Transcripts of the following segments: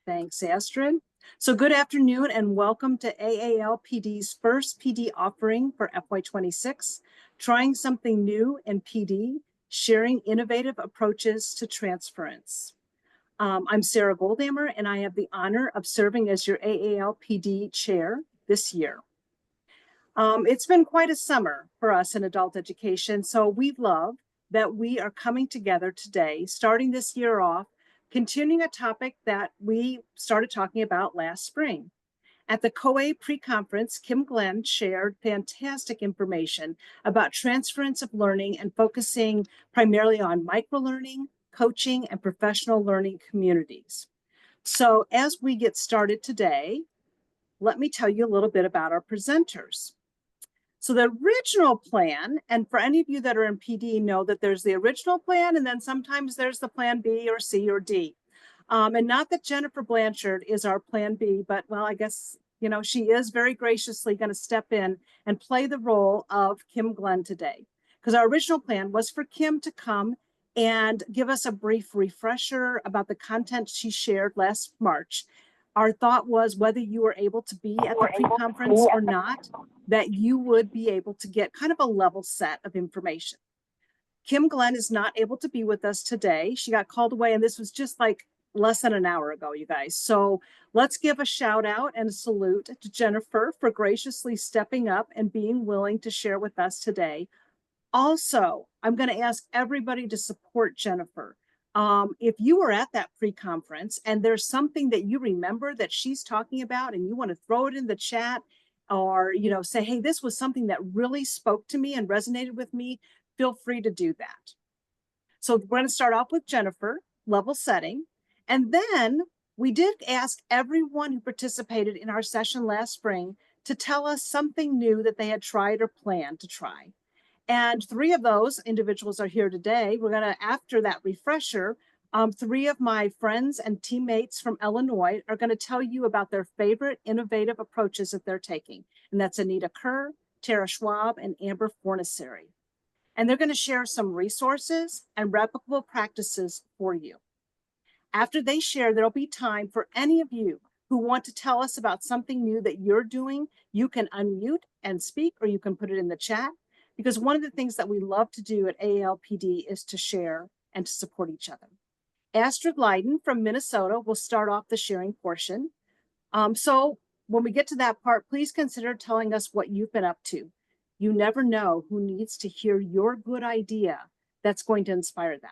Thanks, Astrid. So good afternoon and welcome to AALPD's first PD offering for FY26, trying something new in PD, sharing innovative approaches to transference. I'm Sarah Goldhammer, and I have the honor of serving as your AALPD chair this year. It's been quite a summer for us in adult education, so we love that we are coming together today, starting this year off, continuing a topic that we started talking about last spring. At the COABE pre-conference, Kim Glenn shared fantastic information about transference of learning and focusing primarily on microlearning, coaching, and professional learning communities. So as we get started today, let me tell you a little bit about our presenters. So the original plan, and for any of you that are in PD know that there's the original plan and then sometimes there's the plan B or C or D. And not that Jennifer Blanchard is our plan B, but well, I guess, you know, she is very graciously going to step in and play the role of Kim Glenn today. Because our original plan was for Kim to come and give us a brief refresher about the content she shared last March. Our thought was whether you were able to be at the pre-conference or not, that you would be able to get kind of a level set of information. Kim Glenn is not able to be with us today. She got called away, and this was just like less than an hour ago, you guys. So let's give a shout out and a salute to Jennifer for graciously stepping up and being willing to share with us today. Also, I'm going to ask everybody to support Jennifer. If you were at that pre-conference and there's something that you remember that she's talking about and you want to throw it in the chat or, you know, say, hey, this was something that really spoke to me and resonated with me, feel free to do that. So we're going to start off with Jennifer, level setting. And then we did ask everyone who participated in our session last spring to tell us something new that they had tried or planned to try. And 3 of those individuals are here today. We're going to, after that refresher, 3 of my friends and teammates from Illinois are going to tell you about their favorite innovative approaches that they're taking. And that's Anita Kerr, Tara Schwab, and Amber Fornaciari. And they're going to share some resources and replicable practices for you. After they share, there'll be time for any of you who want to tell us about something new that you're doing. You can unmute and speak, or you can put it in the chat. Because one of the things that we love to do at AALPD is to share and to support each other. Astrid Leiden from Minnesota will start off the sharing portion. So when we get to that part, please consider telling us what you've been up to. You never know who needs to hear your good idea that's going to inspire them.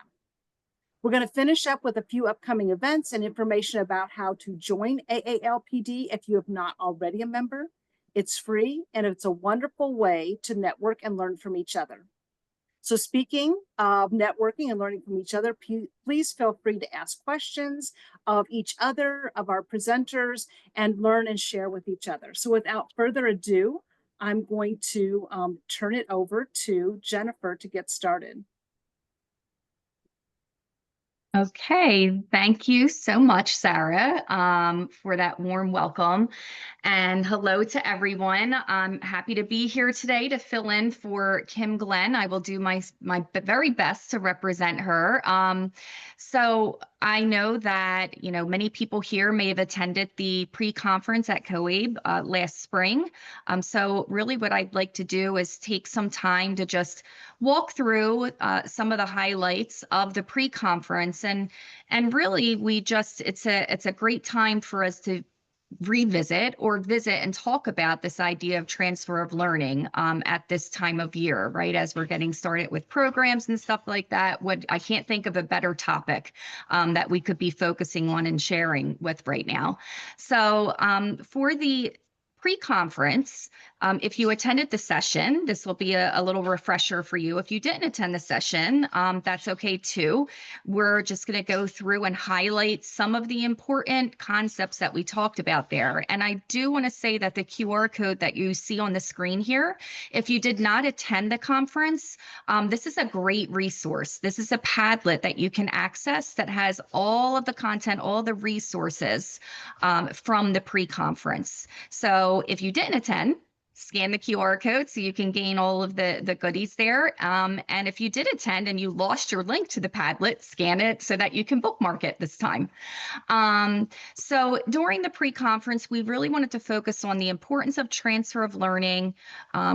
We're going to finish up with a few upcoming events and information about how to join AALPD if you have not already a member. It's free, and it's a wonderful way to network and learn from each other. So speaking of networking and learning from each other, please feel free to ask questions of each other, of our presenters, and learn and share with each other. So without further ado, I'm going to turn it over to Jennifer to get started. Okay, thank you so much, Sarah, for that warm welcome. And hello to everyone. I'm happy to be here today to fill in for Kim Glenn. I will do my very best to represent her. So I know that, you know, many people here may have attended the pre-conference at COABE last spring. So really what I'd like to do is take some time to just walk through some of the highlights of the pre-conference. And really it's a great time for us to revisit or visit and talk about this idea of transfer of learning at this time of year, right? As we're getting started with programs and stuff like that, I can't think of a better topic that we could be focusing on and sharing with right now. So for the pre-conference, if you attended the session, this will be a little refresher for you. If you didn't attend the session, that's okay too. We're just going to go through and highlight some of the important concepts that we talked about there. And I do want to say that the QR code that you see on the screen here, if you did not attend the conference, this is a great resource. This is a Padlet that you can access that has all of the content, all the resources from the pre-conference. So if you didn't attend, scan the QR code so you can gain all of the goodies there. And if you did attend and you lost your link to the Padlet, scan it so that you can bookmark it this time. So during the pre-conference, we really wanted to focus on the importance of transfer of learning.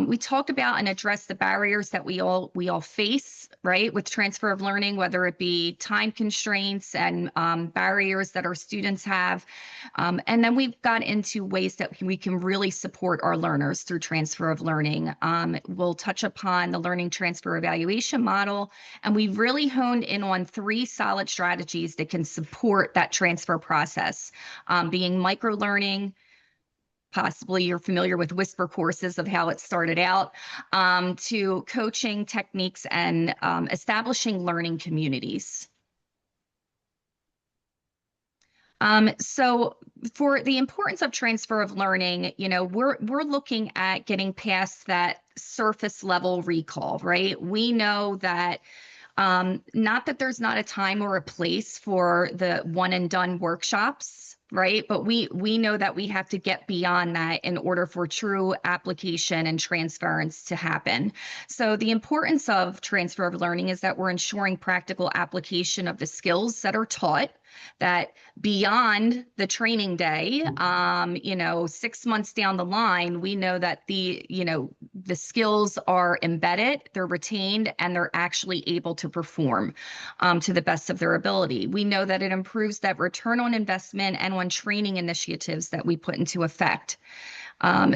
We talked about and addressed the barriers that we all face, right, with transfer of learning, whether it be time constraints and barriers that our students have. And then we've got into ways that we can really support our learners through transfer of learning. We'll touch upon the learning transfer evaluation model, and we've really honed in on 3 solid strategies that can support that transfer process, being microlearning. Possibly you're familiar with Whisper courses of how it started out, to coaching techniques and establishing learning communities. So for the importance of transfer of learning, we're looking at getting past that surface level recall, right? We know that not that there's not a time or a place for the one and done workshops, right? But we know that we have to get beyond that in order for true application and transference to happen. So the importance of transfer of learning is that we're ensuring practical application of the skills that are taught, that beyond the training day, 6 months down the line, we know that the skills are embedded, they're retained, and they're actually able to perform to the best of their ability. We know that it improves that return on investment and on training initiatives that we put into effect.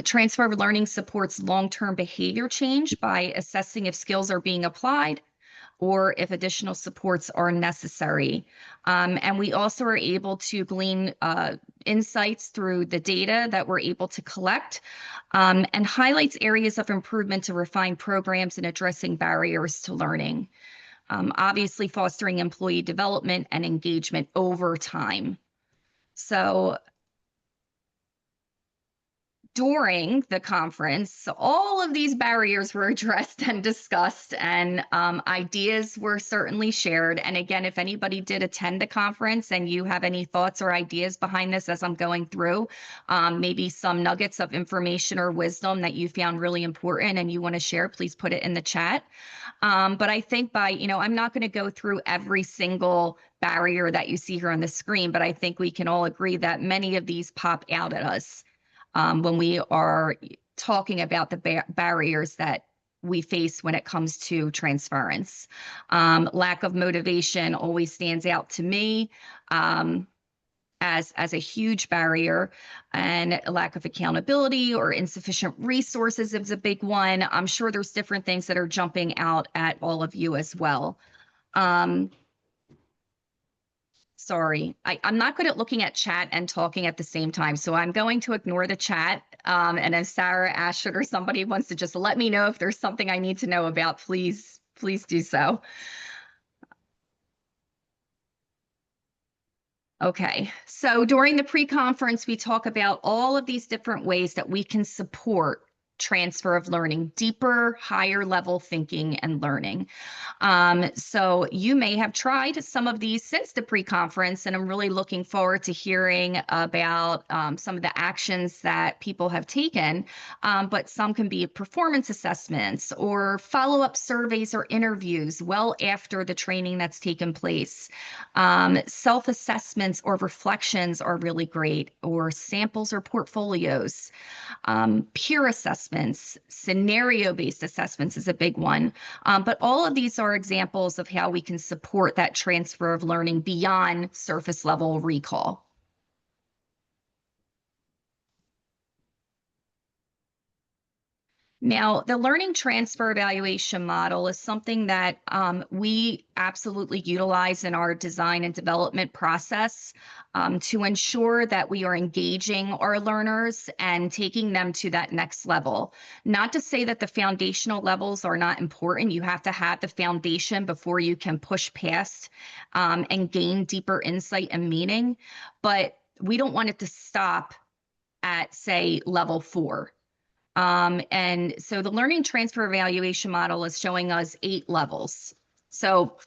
Transfer of learning supports long-term behavior change by assessing if skills are being applied or if additional supports are necessary. And we also are able to glean insights through the data that we're able to collect, and highlights areas of improvement to refine programs and addressing barriers to learning. Obviously fostering employee development and engagement over time. So during the conference, all of these barriers were addressed and discussed, and ideas were certainly shared. And again, if anybody did attend the conference and you have any thoughts or ideas behind this as I'm going through, maybe some nuggets of information or wisdom that you found really important and you want to share, please put it in the chat. But I think I'm not going to go through every single barrier that you see here on the screen, but I think we can all agree that many of these pop out at us when we are talking about the barriers that we face when it comes to transference. Lack of motivation always stands out to me as a huge barrier, and lack of accountability or insufficient resources is a big one. I'm sure there's different things that are jumping out at all of you as well. Sorry, I'm not good at looking at chat and talking at the same time, so I'm going to ignore the chat. And if Sarah, Ashford, or somebody wants to just let me know if there's something I need to know about, please do so. Okay, so during the pre-conference, we talk about all of these different ways that we can support transfer of learning, deeper, higher level thinking and learning. So you may have tried some of these since the pre-conference, and I'm really looking forward to hearing about some of the actions that people have taken. But some can be performance assessments or follow-up surveys or interviews well after the training that's taken place. Self-assessments or reflections are really great, or samples or portfolios. Peer assessments, scenario-based assessments is a big one. But all of these are examples of how we can support that transfer of learning beyond surface level recall. Now, the learning transfer evaluation model is something that we absolutely utilize in our design and development process to ensure that we are engaging our learners and taking them to that next level. Not to say that the foundational levels are not important. You have to have the foundation before you can push past and gain deeper insight and meaning. But we don't want it to stop at, say, level 4. And so the learning transfer evaluation model is showing us 8 levels. So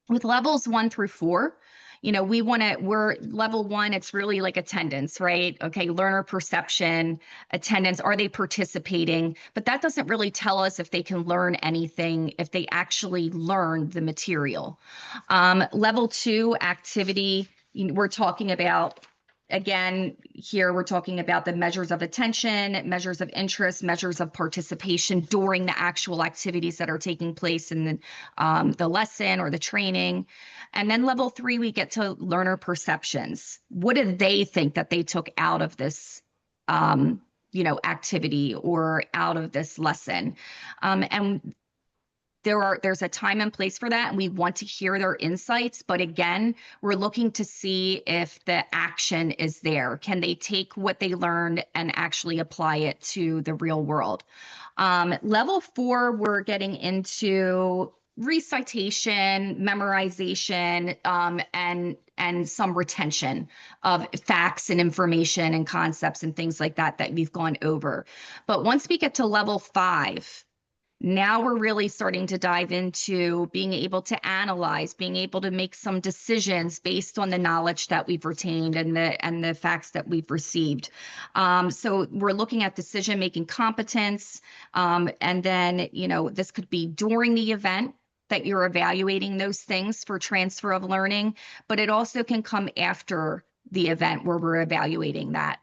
with levels 1 through 4, we're level one, it's really like attendance, right? Okay, learner perception, attendance, are they participating? But that doesn't really tell us if they can learn anything, if they actually learn the material. Level two, activity, we're talking about, again, here we're talking about the measures of attention, measures of interest, measures of participation during the actual activities that are taking place in the lesson or the training. And then level three, we get to learner perceptions. What do they think that they took out of this, activity or out of this lesson? And there's a time and place for that, and we want to hear their insights. But again, we're looking to see if the action is there. Can they take what they learned and actually apply it to the real world? Level four, we're getting into recitation, memorization, and some retention of facts and information and concepts and things like that we've gone over. But once we get to level five, now we're really starting to dive into being able to analyze, being able to make some decisions based on the knowledge that we've retained and the facts that we've received. So we're looking at decision-making competence, and then this could be during the event that you're evaluating those things for transfer of learning, but it also can come after the event where we're evaluating that.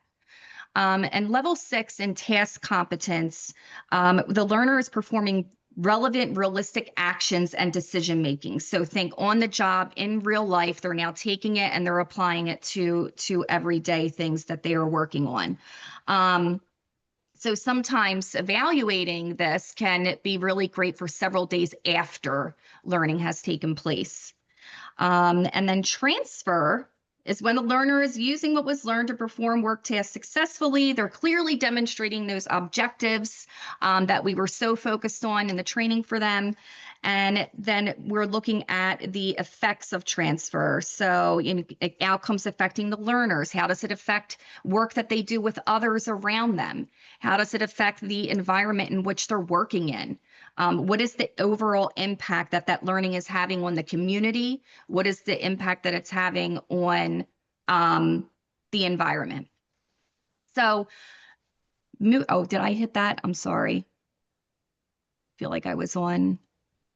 And level six in task competence, the learner is performing relevant, realistic actions and decision making. So think on the job, in real life, they're now taking it and they're applying it to everyday things that they are working on. So sometimes evaluating this can be really great for several days after learning has taken place. And then transfer is when the learner is using what was learned to perform work tasks successfully. They're clearly demonstrating those objectives that we were so focused on in the training for them. And then we're looking at the effects of transfer. So outcomes affecting the learners. How does it affect work that they do with others around them? How does it affect the environment in which they're working in? What is the overall impact that learning is having on the community? What is the impact that it's having on the environment? So, oh, did I hit that? I'm sorry. Feel like I was on.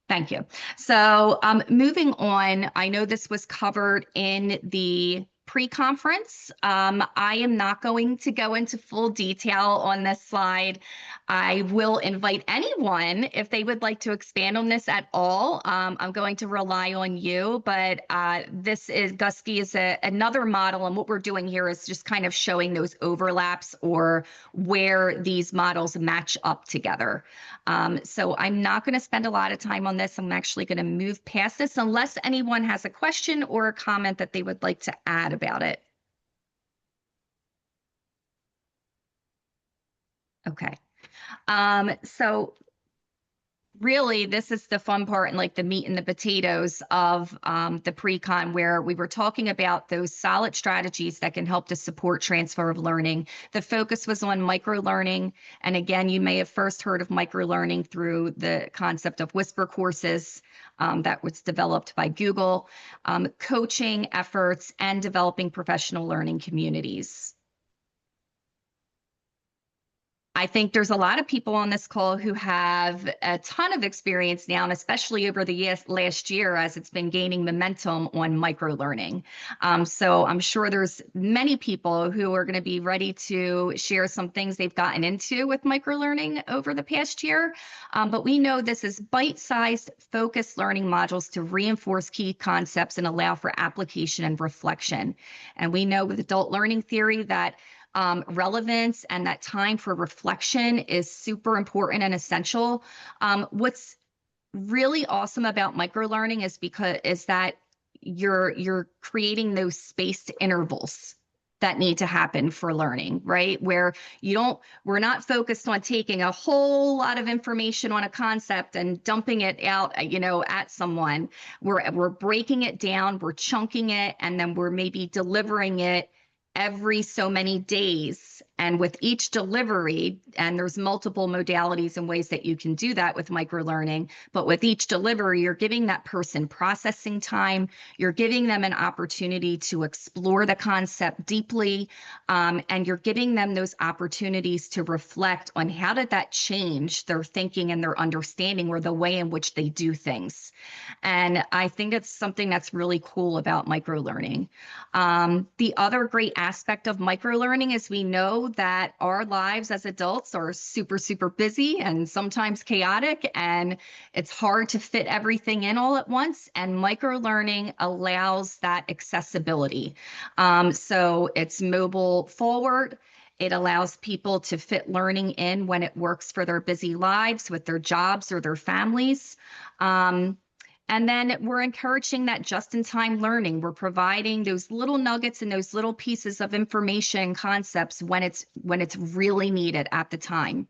Thank you. So moving on, I know this was covered in the pre-conference. I am not going to go into full detail on this slide. I will invite anyone if they would like to expand on this at all. I'm going to rely on you, but this is Gusky is another model, and what we're doing here is just kind of showing those overlaps or where these models match up together. So I'm not going to spend a lot of time on this. I'm actually going to move past this unless anyone has a question or a comment that they would like to add about it. Okay. So really, this is the fun part and like the meat and the potatoes of the pre-con, where we were talking about those solid strategies that can help to support transfer of learning. The focus was on microlearning. And again, you may have first heard of microlearning through the concept of whisper courses that was developed by Google, coaching efforts, and developing professional learning communities. I think there's a lot of people on this call who have a ton of experience now, and especially over the last year as it's been gaining momentum on microlearning. So I'm sure there's many people who are going to be ready to share some things they've gotten into with microlearning over the past year. But we know this is bite-sized, focused learning modules to reinforce key concepts and allow for application and reflection. And we know with adult learning theory that relevance and that time for reflection is super important and essential. What's really awesome about microlearning is that you're creating those spaced intervals that need to happen for learning, right? Where we're not focused on taking a whole lot of information on a concept and dumping it out, at someone. We're breaking it down, we're chunking it, and then we're maybe delivering it every so many days And with each delivery, and there's multiple modalities and ways that you can do that with microlearning, but with each delivery, you're giving that person processing time, you're giving them an opportunity to explore the concept deeply, and you're giving them those opportunities to reflect on how did that change their thinking and their understanding or the way in which they do things. And I think it's something that's really cool about microlearning. The other great aspect of microlearning is we know that our lives as adults are super, super busy and sometimes chaotic, and it's hard to fit everything in all at once. And microlearning allows that accessibility. So it's mobile forward. It allows people to fit learning in when it works for their busy lives with their jobs or their families. And then we're encouraging that just-in-time learning. We're providing those little nuggets and those little pieces of information concepts when it's really needed at the time.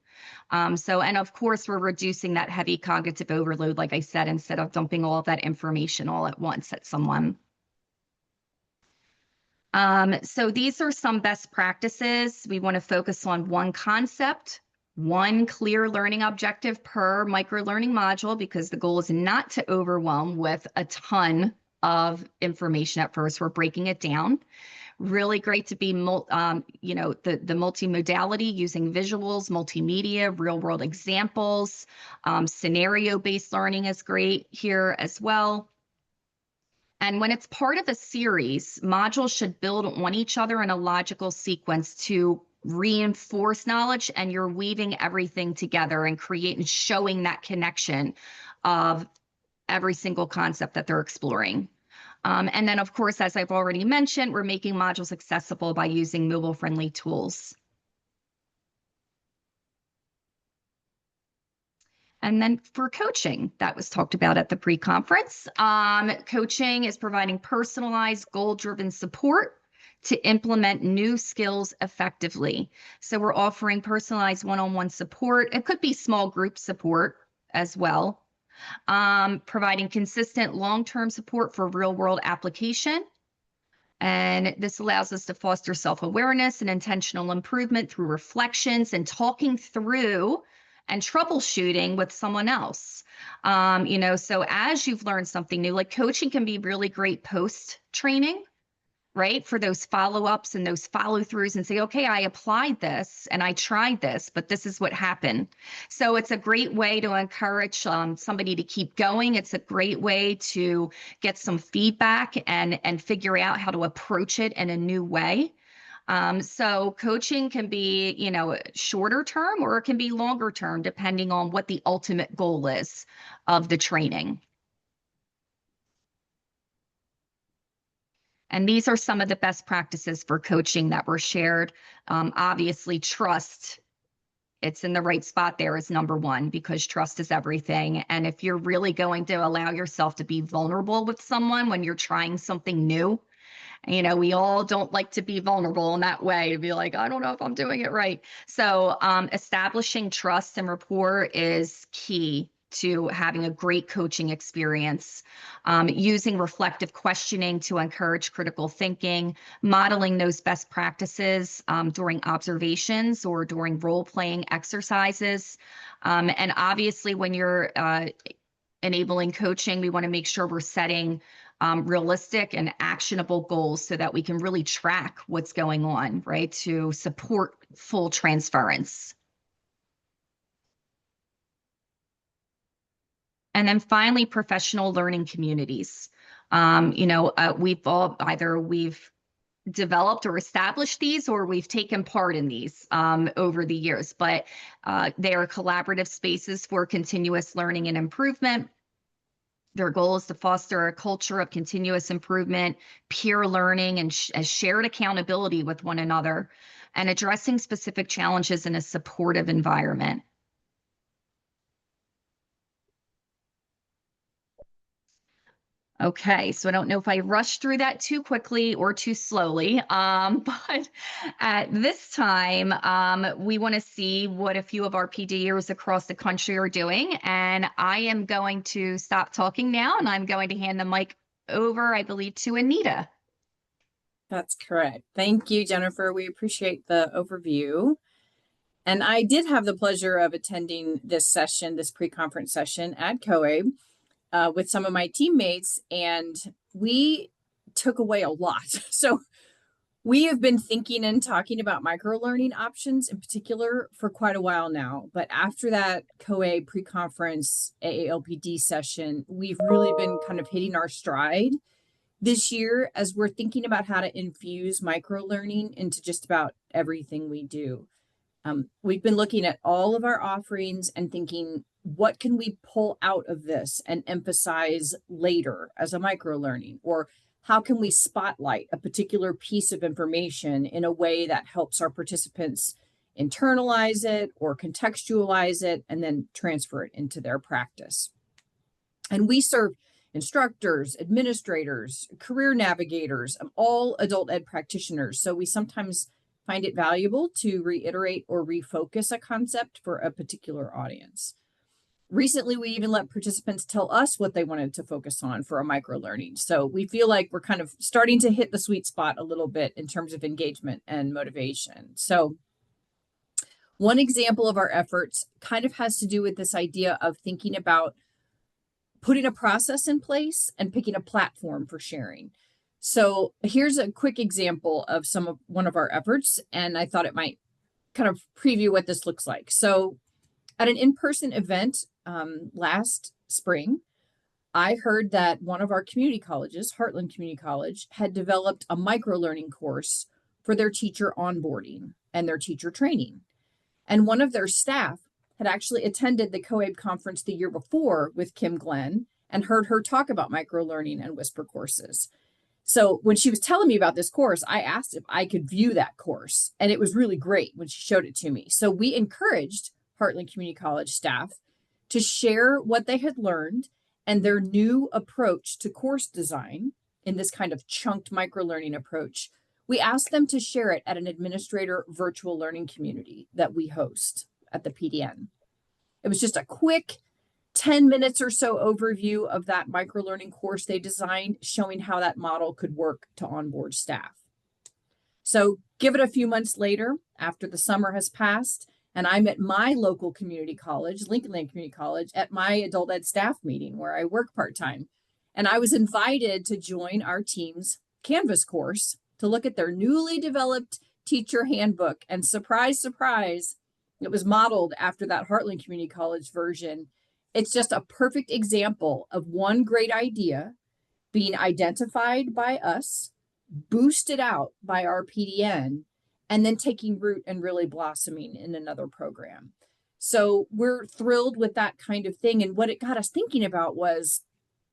And of course, we're reducing that heavy cognitive overload, like I said, instead of dumping all of that information all at once at someone. So these are some best practices. We want to focus on one concept, one clear learning objective per microlearning module, because the goal is not to overwhelm with a ton of information at first. We're breaking it down. Really great to be, the multimodality using visuals, multimedia, real world examples. Scenario-based learning is great here as well. And when it's part of a series, modules should build on each other in a logical sequence to reinforce knowledge, and you're weaving everything together and showing that connection of every single concept that they're exploring. And then, of course, as I've already mentioned, we're making modules accessible by using mobile-friendly tools. And then for coaching, that was talked about at the pre-conference. Coaching is providing personalized, goal-driven support to implement new skills effectively. So we're offering personalized one-on-one support. It could be small group support as well. Providing consistent long-term support for real-world application. And this allows us to foster self-awareness and intentional improvement through reflections and talking through and troubleshooting with someone else. So as you've learned something new, like coaching can be really great post-training, right? For those follow-ups and those follow-throughs and say, okay, I applied this and I tried this, but this is what happened. So it's a great way to encourage somebody to keep going. It's a great way to get some feedback and figure out how to approach it in a new way. So coaching can be, shorter term or it can be longer term, depending on what the ultimate goal is of the training. And these are some of the best practices for coaching that were shared. Obviously, trust, it's in the right spot there is number one, because trust is everything. And if you're really going to allow yourself to be vulnerable with someone when you're trying something new, we all don't like to be vulnerable in that way, to be like, I don't know if I'm doing it right. So establishing trust and rapport is key to having a great coaching experience. Using reflective questioning to encourage critical thinking, modeling those best practices during observations or during role-playing exercises. And obviously, when you're enabling coaching, we want to make sure we're setting realistic and actionable goals so that we can really track what's going on, right, to support full transference. And then finally, professional learning communities. We've developed or established these, or we've taken part in these over the years, but they are collaborative spaces for continuous learning and improvement. Their goal is to foster a culture of continuous improvement, peer learning, and shared accountability with one another, and addressing specific challenges in a supportive environment. Okay, so I don't know if I rushed through that too quickly or too slowly, but at this time, we want to see what a few of our PDers across the country are doing, and I am going to stop talking now, and I'm going to hand the mic over, I believe, to Anita. That's correct. Thank you, Jennifer. We appreciate the overview. And I did have the pleasure of attending this session, this pre-conference session at COABE with some of my teammates, and we took away a lot. So we have been thinking and talking about microlearning options in particular for quite a while now. But after that COABE pre-conference AALPD session, we've really been kind of hitting our stride this year as we're thinking about how to infuse microlearning into just about everything we do. We've been looking at all of our offerings and thinking, what can we pull out of this and emphasize later as a microlearning? Or how can we spotlight a particular piece of information in a way that helps our participants internalize it or contextualize it and then transfer it into their practice? And we serve instructors, administrators, career navigators, all adult ed practitioners. So we sometimes find it valuable to reiterate or refocus a concept for a particular audience. Recently, we even let participants tell us what they wanted to focus on for a microlearning. So we feel like we're kind of starting to hit the sweet spot a little bit in terms of engagement and motivation. So one example of our efforts kind of has to do with this idea of thinking about putting a process in place and picking a platform for sharing. So here's a quick example of one of our efforts, and I thought it might kind of preview what this looks like. So at an in-person event last spring, I heard that one of our community colleges, Heartland Community College, had developed a microlearning course for their teacher onboarding and their teacher training. And one of their staff had actually attended the COABE conference the year before with Kim Glenn and heard her talk about microlearning and whisper courses. So when she was telling me about this course, I asked if I could view that course, and it was really great when she showed it to me. So we encouraged Heartland Community College staff to share what they had learned and their new approach to course design in this kind of chunked microlearning approach. We asked them to share it at an administrator virtual learning community that we host at the PDN. It was just a quick 10 minutes or so overview of that microlearning course they designed, showing how that model could work to onboard staff. So give it a few months later, after the summer has passed, and I'm at my local community college, Lincoln Land Community College, at my adult ed staff meeting where I work part-time. And I was invited to join our team's Canvas course to look at their newly developed teacher handbook. And surprise, surprise, it was modeled after that Heartland Community College version. It's just a perfect example of one great idea being identified by us, boosted out by our PDN, and then taking root and really blossoming in another program. So we're thrilled with that kind of thing. And what it got us thinking about was,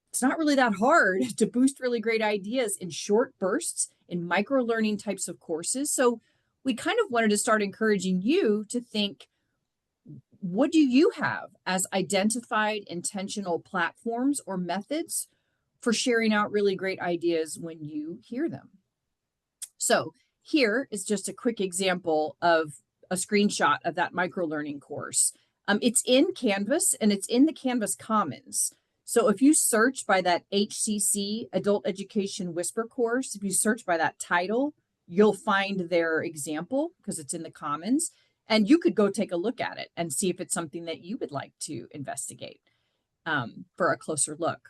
it's not really that hard to boost really great ideas in short bursts in microlearning types of courses. So we kind of wanted to start encouraging you to think, what do you have as identified intentional platforms or methods for sharing out really great ideas when you hear them? So here is just a quick example of a screenshot of that microlearning course. It's in Canvas and it's in the Canvas Commons. So if you search by that HCC Adult Education Whisper course, if you search by that title, you'll find their example because it's in the Commons. And you could go take a look at it and see if it's something that you would like to investigate for a closer look.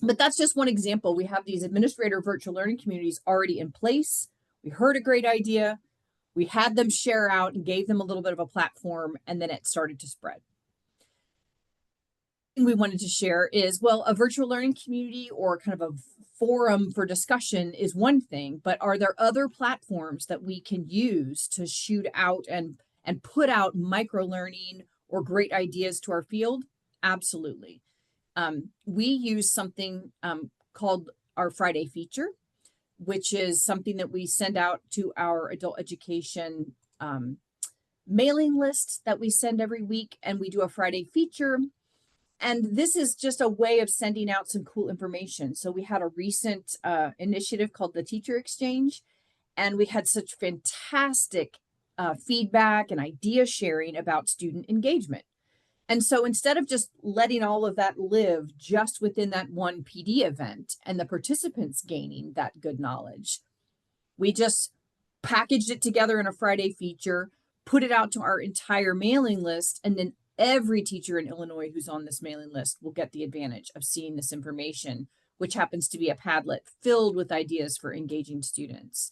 But that's just one example. We have these administrator virtual learning communities already in place. We heard a great idea. We had them share out and gave them a little bit of a platform, and then it started to spread. And we wanted to share is, well, a virtual learning community or kind of a forum for discussion is one thing, but are there other platforms that we can use to shoot out and put out microlearning or great ideas to our field? Absolutely. We use something called our Friday feature, which is something that we send out to our adult education mailing list that we send every week, and we do a Friday feature. And this is just a way of sending out some cool information. So we had a recent initiative called the Teacher Exchange, and we had such fantastic feedback and idea sharing about student engagement. And so instead of just letting all of that live just within that one PD event and the participants gaining that good knowledge, We just packaged it together in a Friday feature, put it out to our entire mailing list, and then every teacher in Illinois who's on this mailing list will get the advantage of seeing this information, which happens to be a Padlet filled with ideas for engaging students.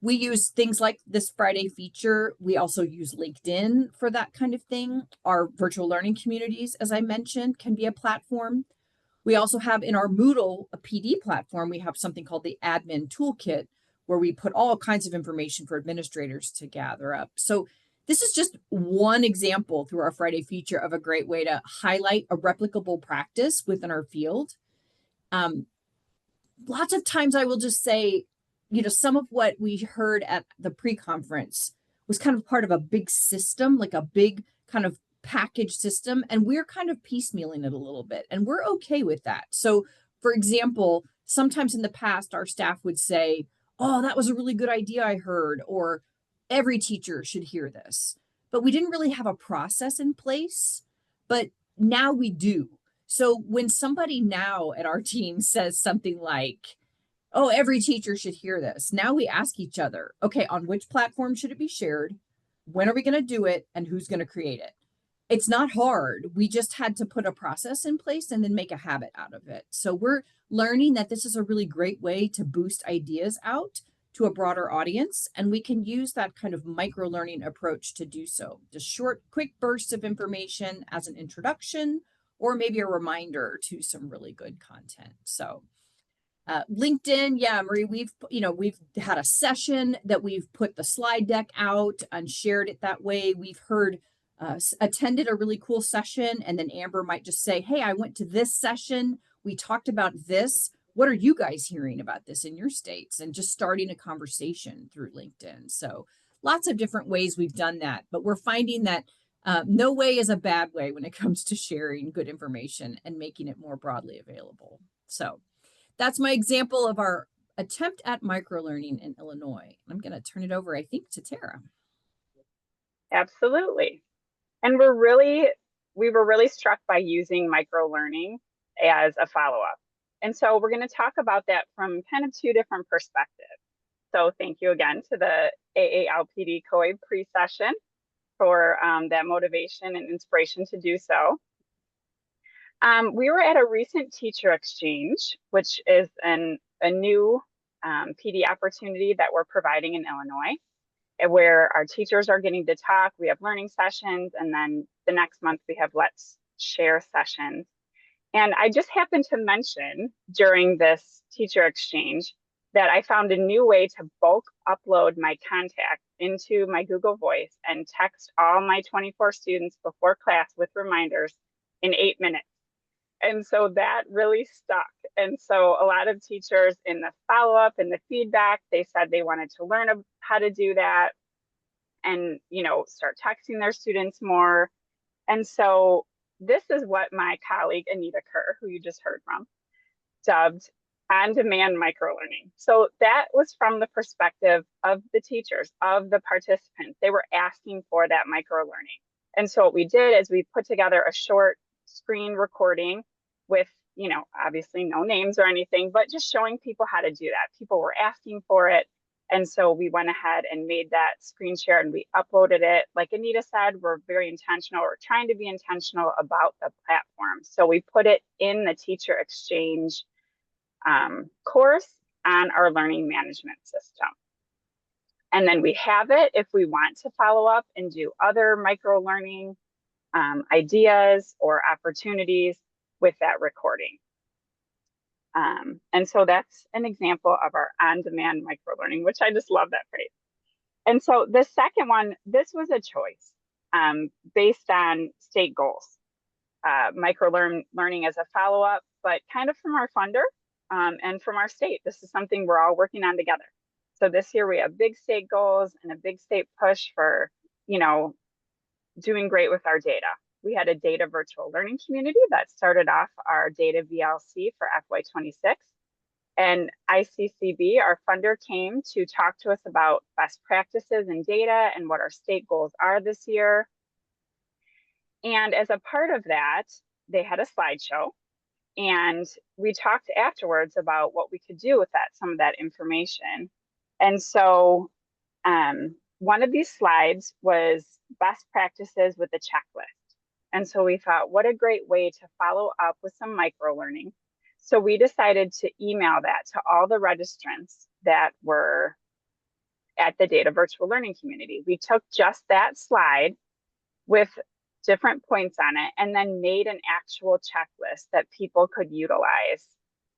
We use things like this Friday feature. We also use LinkedIn for that kind of thing. Our virtual learning communities, as I mentioned, can be a platform. We also have in our Moodle, a PD platform, we have something called the Admin Toolkit, where we put all kinds of information for administrators to gather up. So this is just one example through our Friday feature of a great way to highlight a replicable practice within our field. Lots of times I will just say, you know, some of what we heard at the pre-conference was kind of part of a big system, like a big kind of package system, and we're kind of piecemealing it a little bit, and we're okay with that. So, for example, sometimes in the past, our staff would say, oh, that was a really good idea I heard, or every teacher should hear this. But we didn't really have a process in place, but now we do. So when somebody now at our team says something like, oh, every teacher should hear this, now we ask each other, okay, on which platform should it be shared? When are we going to do it? And who's going to create it? It's not hard. We just had to put a process in place and then make a habit out of it. So we're learning that this is a really great way to boost ideas out to a broader audience. And we can use that kind of micro learning approach to do so. Just short, quick bursts of information as an introduction, or maybe a reminder to some really good content. So LinkedIn, yeah, Marie, we've had a session that we've put the slide deck out and shared it that way. We've heard attended a really cool session, and then Amber might just say, hey, I went to this session. We talked about this. What are you guys hearing about this in your states? And just starting a conversation through LinkedIn. So lots of different ways we've done that, but we're finding that no way is a bad way when it comes to sharing good information and making it more broadly available. So that's my example of our attempt at microlearning in Illinois. I'm going to turn it over, I think, to Tara. Absolutely. And we were really struck by using microlearning as a follow-up. And so we're going to talk about that from kind of two different perspectives. So thank you again to the AALPD COABE pre-session for that motivation and inspiration to do so. We were at a recent teacher exchange, which is a new PD opportunity that we're providing in Illinois, where our teachers are getting to talk. We have learning sessions, and then the next month we have Let's Share sessions. And I just happened to mention during this teacher exchange that I found a new way to bulk upload my contact into my Google Voice and text all my 24 students before class with reminders in 8 minutes. And so that really stuck. And so a lot of teachers in the follow-up and the feedback, they said they wanted to learn how to do that and, you know, start texting their students more. And so this is what my colleague, Anita Kerr, who you just heard from, dubbed on-demand microlearning. So that was from the perspective of the teachers, of the participants. They were asking for that microlearning. And so what we did is we put together a short screen recording with, you know, obviously no names or anything, but just showing people how to do that. People were asking for it. And so we went ahead and made that screen share and we uploaded it. Like Anita said, we're very intentional. We're trying to be intentional about the platform. So we put it in the teacher exchange course on our learning management system. And then we have it if we want to follow up and do other micro learning ideas or opportunities with that recording. And so that's an example of our on-demand microlearning, which I just love that phrase. And so the second one, this was a choice based on state goals. Microlearning as a follow-up, but kind of from our funder and from our state. This is something we're all working on together. So this year we have big state goals and a big state push for, you know, doing great with our data. We had a data virtual learning community that started off our data VLC for FY26. And ICCB, our funder, came to talk to us about best practices in data and what our state goals are this year. And as a part of that, they had a slideshow. And we talked afterwards about what we could do with some of that information. And so one of these slides was best practices with a checklist. And so we thought, what a great way to follow up with some microlearning. So we decided to email that to all the registrants that were at the Data Virtual Learning community. We took just that slide with different points on it and then made an actual checklist that people could utilize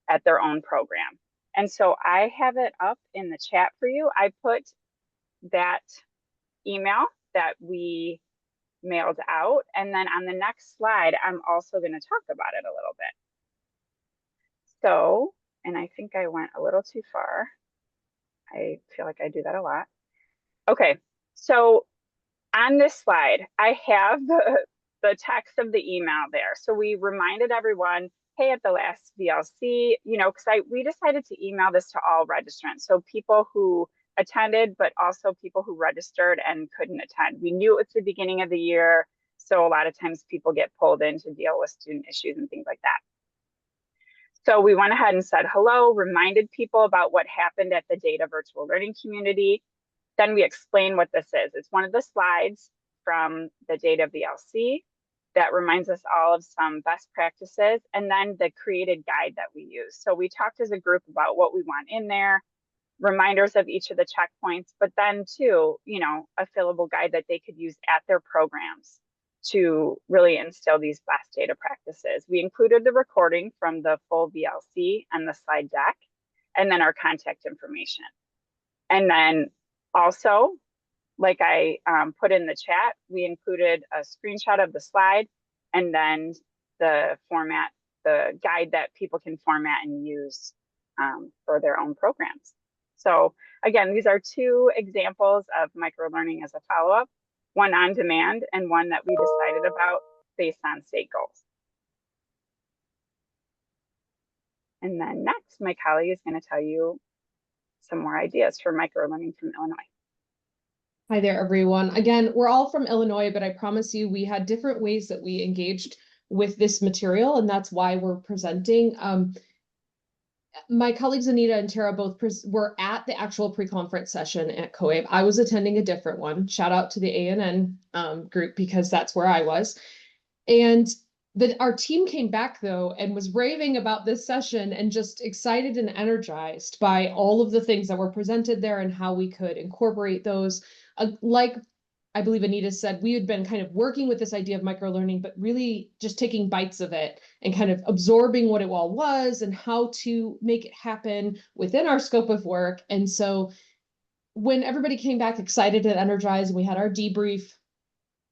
at their own program. And so I have it up in the chat for you. I put that email that we mailed out. And then on the next slide, I'm also going to talk about it a little bit. So, and I think I went a little too far. I feel like I do that a lot. Okay, so on this slide, I have the text of the email there. So we reminded everyone, hey, at the last VLC, you know, because we decided to email this to all registrants. So people who attended, but also people who registered and couldn't attend. We knew it was the beginning of the year. So a lot of times people get pulled in to deal with student issues and things like that. So we went ahead and said hello, reminded people about what happened at the Data Virtual Learning community. Then we explain what this is. It's one of the slides from the Data VLC that reminds us all of some best practices, and then the created guide that we use. So we talked as a group about what we want in there, reminders of each of the checkpoints, but then too, you know, a fillable guide that they could use at their programs to really instill these best data practices. We included the recording from the full VLC and the slide deck, and then our contact information. And then also, like I put in the chat, we included a screenshot of the slide and then the format, the guide that people can format and use for their own programs. So again, these are two examples of microlearning as a follow-up, one on demand and one that we decided about based on state goals. And then next, my colleague is going to tell you some more ideas for microlearning from Illinois. Hi there, everyone. Again, we're all from Illinois, but I promise you we had different ways that we engaged with this material, and that's why we're presenting. My colleagues Anita and Tara both were at the actual pre-conference session at COABE. I was attending a different one. Shout out to the ANN group, because that's where I was. And our team came back though and was raving about this session and just excited and energized by all of the things that were presented there and how we could incorporate those. Like I believe Anita said, we had been kind of working with this idea of microlearning, but really just taking bites of it and kind of absorbing what it all was and how to make it happen within our scope of work. And so when everybody came back excited and energized and we had our debrief,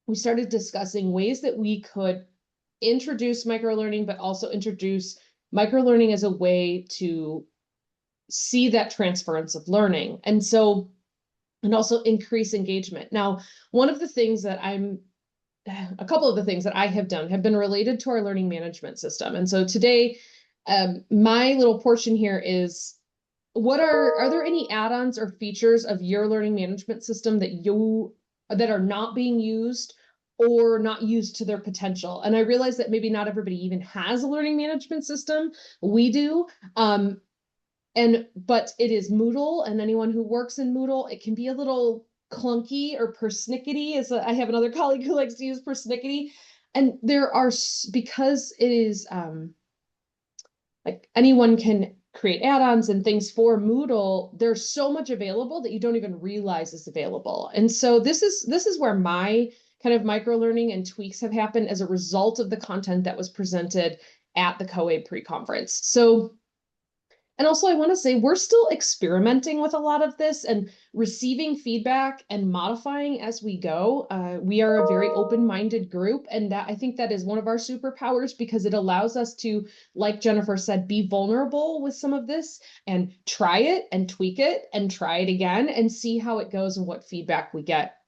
we started discussing ways that we could introduce microlearning, but also introduce microlearning as a way to see that transference of learning. And so, and also increase engagement. Now, one of the things that a couple of the things that I have done have been related to our learning management system. And so today, my little portion here is, are there any add-ons or features of your learning management system that are not being used or not used to their potential? And I realize that maybe not everybody even has a learning management system. We do. But it is Moodle, and anyone who works in Moodle, it can be a little clunky or persnickety. I have another colleague who likes to use persnickety. And there are, because it is like anyone can create add-ons and things for Moodle, there's so much available that you don't even realize is available. And so this is where my kind of microlearning and tweaks have happened as a result of the content that was presented at the COABE pre-conference. So, and also I want to say we're still experimenting with a lot of this and receiving feedback and modifying as we go. We are a very open-minded group, and I think that is one of our superpowers, because it allows us to, like Jennifer said, be vulnerable with some of this and try it and tweak it and try it again and see how it goes and what feedback we get.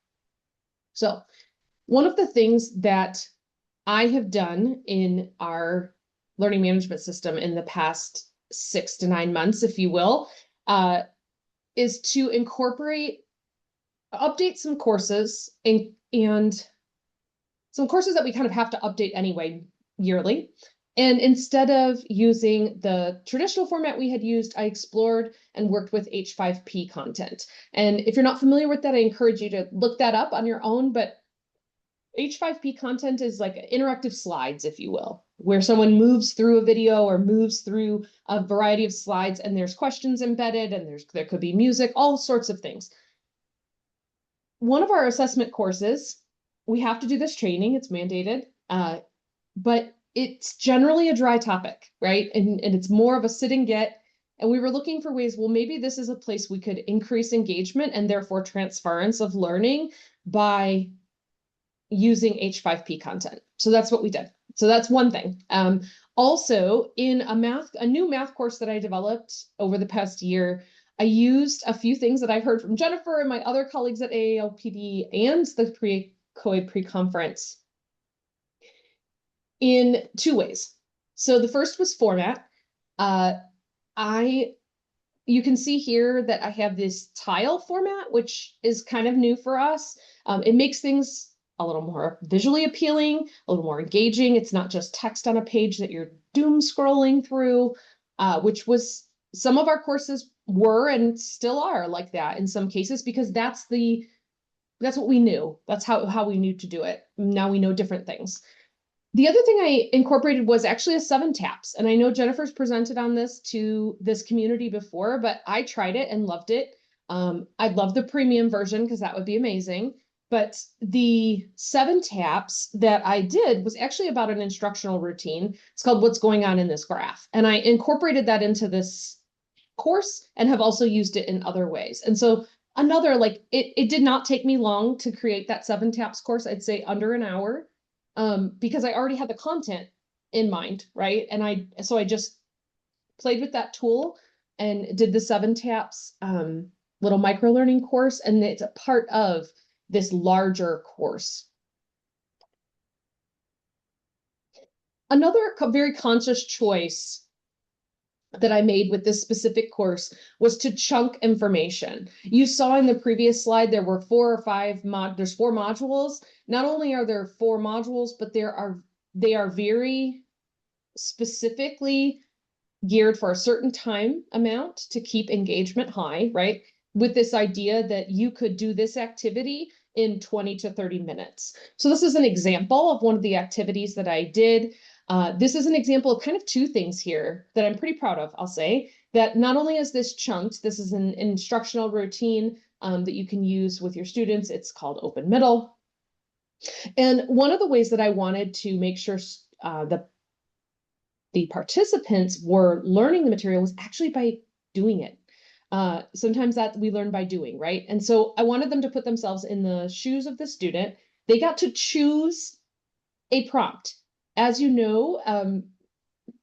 So one of the things that I have done in our learning management system in the past 6 to 9 months, if you will, is to update some courses and some courses that we kind of have to update anyway yearly. And instead of using the traditional format we had used, I explored and worked with H5P content. And if you're not familiar with that, I encourage you to look that up on your own. But H5P content is like interactive slides, if you will, where someone moves through a video or moves through a variety of slides, and there's questions embedded, and there could be music, all sorts of things. One of our assessment courses, we have to do this training, it's mandated, but it's generally a dry topic, right? And it's more of a sit and get. And we were looking for ways, well, maybe this is a place we could increase engagement and therefore transference of learning by using H5P content. So that's what we did. So that's one thing. Also, in a new math course that I developed over the past year, I used a few things that I've heard from Jennifer and my other colleagues at AALPD and the COABE pre-conference in two ways. So the first was format. You can see here that I have this tile format, which is kind of new for us. It makes things a little more visually appealing, a little more engaging. It's not just text on a page that you're doom scrolling through, which was some of our courses were and still are like that in some cases, because that's what we knew. That's how we knew to do it. Now we know different things. The other thing I incorporated was actually a 7 taps. And I know Jennifer's presented on this to this community before, but I tried it and loved it. I'd love the premium version because that would be amazing. But the 7 taps that I did was actually about an instructional routine. It's called What's Going On in This Graph. And I incorporated that into this course and have also used it in other ways. And so another, like, it did not take me long to create that 7 taps course. I'd say under an hour. Because I already had the content in mind, right? And so I just played with that tool and did the 7 taps little microlearning course, and it's a part of this larger course. Another very conscious choice that I made with this specific course was to chunk information. You saw in the previous slide, there were 4 or 5 there's 4 modules. Not only are there 4 modules, but they are very specifically geared for a certain time amount to keep engagement high, right? With this idea that you could do this activity in 20 to 30 minutes. So this is an example of one of the activities that I did. This is an example of kind of 2 things here that I'm pretty proud of, I'll say, that not only is this chunked, this is an instructional routine that you can use with your students. It's called Open Middle. And one of the ways that I wanted to make sure the participants were learning the material was actually by doing it. Sometimes that we learn by doing, right? And so I wanted them to put themselves in the shoes of the student. They got to choose a prompt. As you know,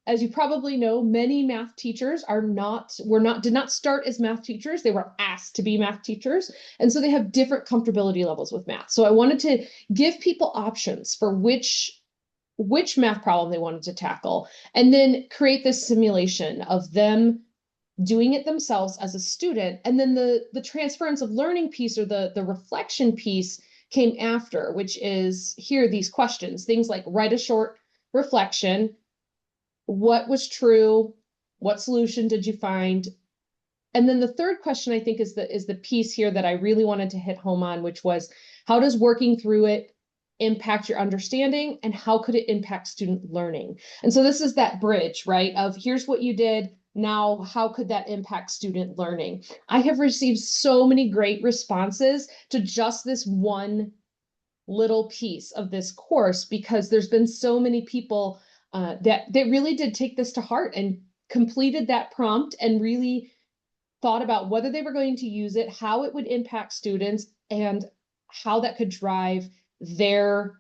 as you probably know, many math teachers did not start as math teachers. They were asked to be math teachers. And so they have different comfortability levels with math. So I wanted to give people options for which math problem they wanted to tackle, and then create this simulation of them doing it themselves as a student. And then the transference of learning piece, or the reflection piece, came after, which is here, these questions, things like write a short reflection. What was true? What solution did you find? And then the third question, I think, is the piece here that I really wanted to hit home on, which was, how does working through it impact your understanding, and how could it impact student learning? And so this is that bridge, right? Of here's what you did. Now, how could that impact student learning? I have received so many great responses to just this one little piece of this course, because there's been so many people that really did take this to heart and completed that prompt and really thought about whether they were going to use it, how it would impact students, and how that could drive their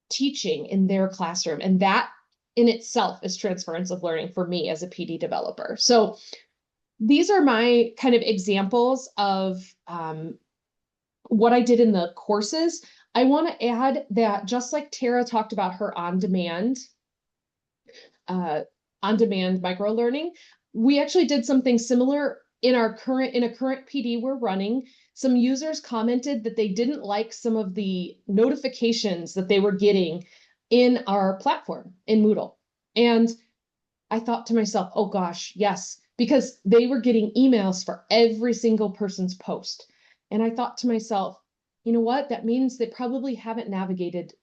teaching in their classroom. And that in itself is transference of learning for me as a PD developer. So these are my kind of examples of what I did in the courses. I want to add that, just like Tara talked about her on-demand microlearning, we actually did something similar in a current PD we're running. Some users commented that they didn't like some of the notifications that they were getting in our platform in Moodle. And I thought to myself, oh gosh, yes, because they were getting emails for every single person's post. And I thought to myself, you know what? That means they probably haven't navigated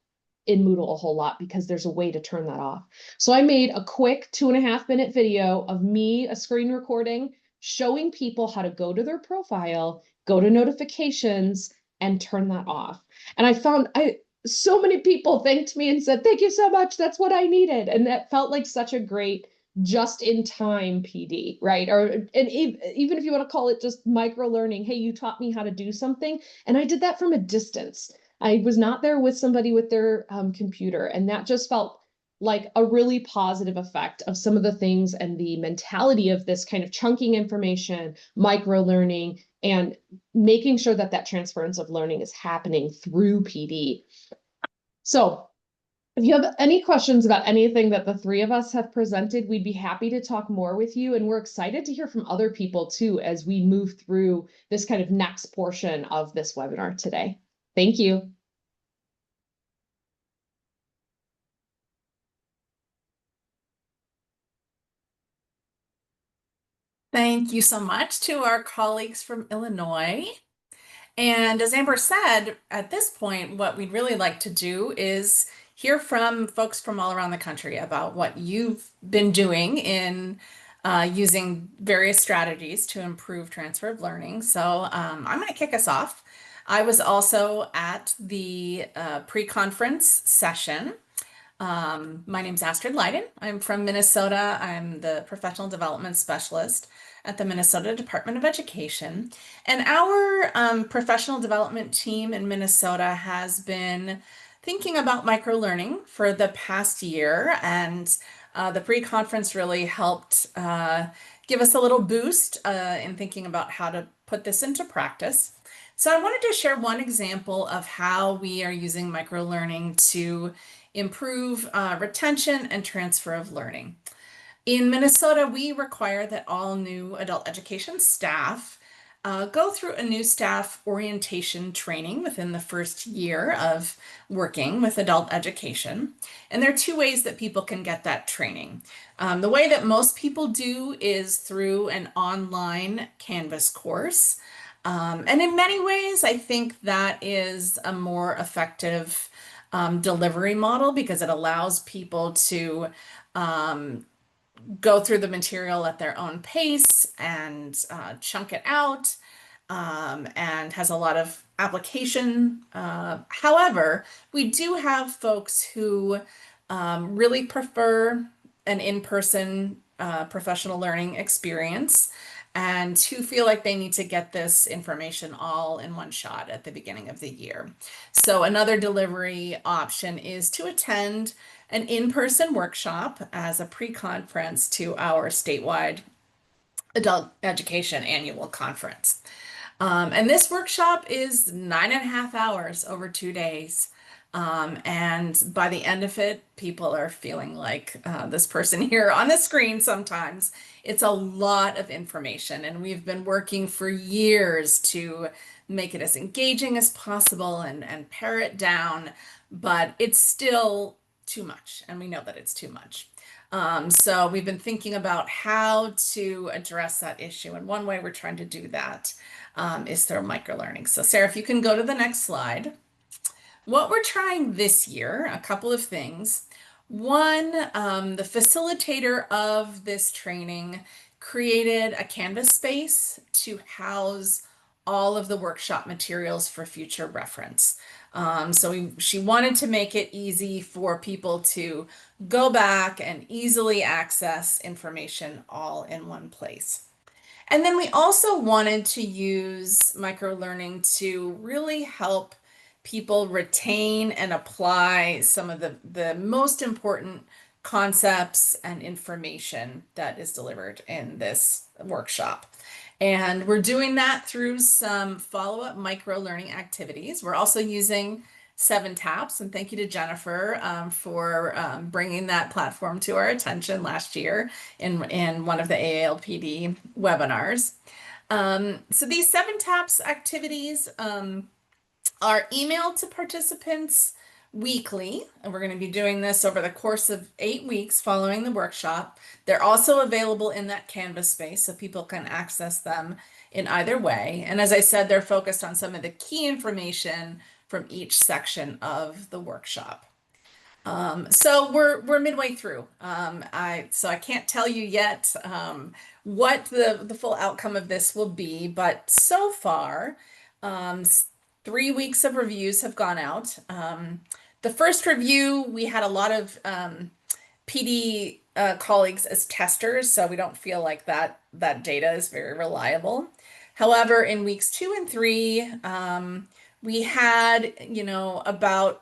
in Moodle a whole lot because there's a way to turn that off. So I made a quick 2.5 minute video of me, a screen recording, showing people how to go to their profile, go to notifications, and turn that off. And I found so many people thanked me and said, thank you so much. That's what I needed. And that felt like such a great just in time PD, right? And even if you want to call it just micro learning, hey, you taught me how to do something. And I did that from a distance. I was not there with somebody with their computer. And that just felt like a really positive effect of some of the things and the mentality of this kind of chunking information, micro learning, and making sure that that transference of learning is happening through PD. So if you have any questions about anything that the three of us have presented, we'd be happy to talk more with you. And we're excited to hear from other people too, as we move through this kind of next portion of this webinar today. Thank you. Thank you so much to our colleagues from Illinois. And as Amber said, at this point, what we'd really like to do is hear from folks from all around the country about what you've been doing in using various strategies to improve transfer of learning. So I'm going to kick us off. I was also at the pre-conference session. My name's Astrid Leiden. I'm from Minnesota. I'm the professional development specialist at the Minnesota Department of Education. And our professional development team in Minnesota has been thinking about microlearning for the past year. And the pre-conference really helped give us a little boost in thinking about how to put this into practice. So I wanted to share one example of how we are using microlearning to improve retention and transfer of learning. In Minnesota, we require that all new adult education staff go through a new staff orientation training within the first year of working with adult education. And there are two ways that people can get that training. The way that most people do is through an online Canvas course. And in many ways, I think that is a more effective delivery model because it allows people to go through the material at their own pace and chunk it out, and has a lot of application. However, we do have folks who really prefer an in-person professional learning experience and who feel like they need to get this information all in one shot at the beginning of the year. So another delivery option is to attend an in-person workshop as a pre-conference to our statewide adult education annual conference. And this workshop is 9.5 hours over 2 days. And by the end of it, people are feeling like this person here on the screen sometimes. It's a lot of information, and we've been working for years to make it as engaging as possible and pare it down, but it's still too much, and we know that it's too much. So we've been thinking about how to address that issue, and one way we're trying to do that is through microlearning. So Sarah, if you can go to the next slide. What we're trying this year, a couple of things. One, the facilitator of this training created a Canvas space to house all of the workshop materials for future reference. So she wanted to make it easy for people to go back and easily access information all in one place. And then we also wanted to use microlearning to really help people retain and apply some of the most important concepts and information that is delivered in this workshop. And we're doing that through some follow-up micro-learning activities. We're also using 7TAPS, and thank you to Jennifer for bringing that platform to our attention last year in one of the AALPD webinars. So these 7TAPS activities are emailed to participants weekly, and we're going to be doing this over the course of 8 weeks following the workshop. They're also available in that Canvas space, so people can access them in either way. And as I said, they're focused on some of the key information from each section of the workshop. So we're midway through. I can't tell you yet what the full outcome of this will be, but so far, 3 weeks of reviews have gone out. The first review, we had a lot of PD colleagues as testers, so we don't feel like that data is very reliable. However, in weeks 2 and 3, we had, about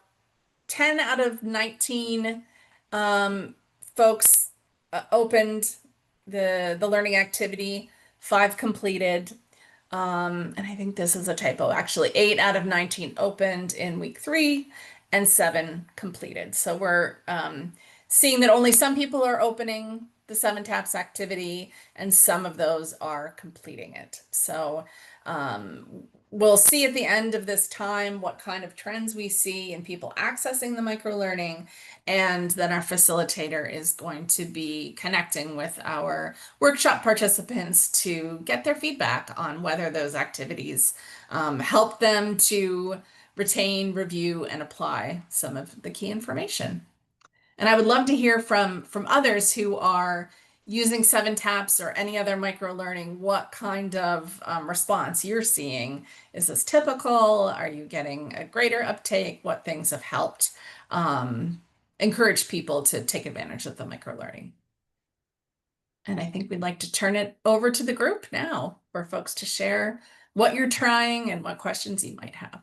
10 out of 19 folks opened the learning activity, 5 completed. And I think this is a typo, actually. 8 out of 19 opened in week 3 and 7 completed. So we're seeing that only some people are opening the 7 taps activity and some of those are completing it. So we'll see at the end of this time what kind of trends we see in people accessing the microlearning, and then our facilitator is going to be connecting with our workshop participants to get their feedback on whether those activities help them to retain, review, and apply some of the key information. And I would love to hear from others who are using 7 taps or any other microlearning, what kind of response you're seeing. Is this typical? Are you getting a greater uptake? What things have helped encourage people to take advantage of the microlearning? And I think we'd like to turn it over to the group now for folks to share what you're trying and what questions you might have.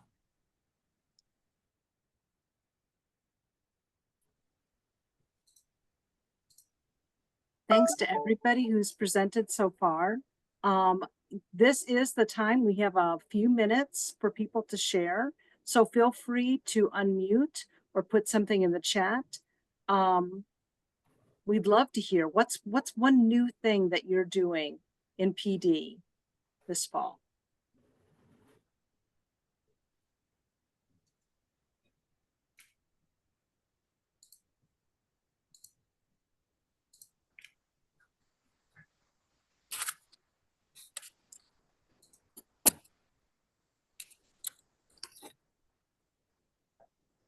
Thanks to everybody who's presented so far. This is the time. We have a few minutes for people to share. So feel free to unmute or put something in the chat. We'd love to hear what's one new thing that you're doing in PD this fall.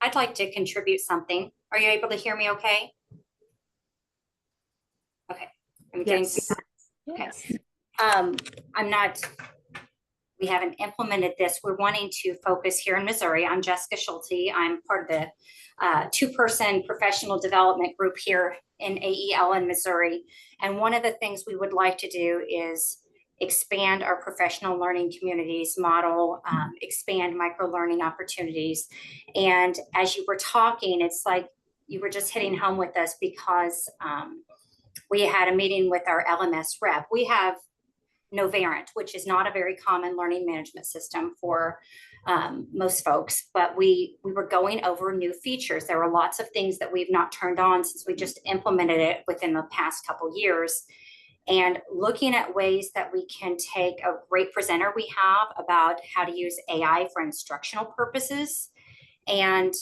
I'd like to contribute something. Are you able to hear me okay? Okay. I'm getting okay. I'm not, we haven't implemented this. We're wanting to focus here in Missouri. I'm Jessica Schulte. I'm part of the 2-person professional development group here in AEL in Missouri. And one of the things we would like to do is expand our professional learning communities model, expand micro-learning opportunities. And as you were talking, it's like you were just hitting home with us because we had a meeting with our LMS rep. We have Novariant, which is not a very common learning management system for most folks, but we were going over new features. There were lots of things that we've not turned on since we just implemented it within the past couple years. And looking at ways that we can take a great presenter we have about how to use AI for instructional purposes and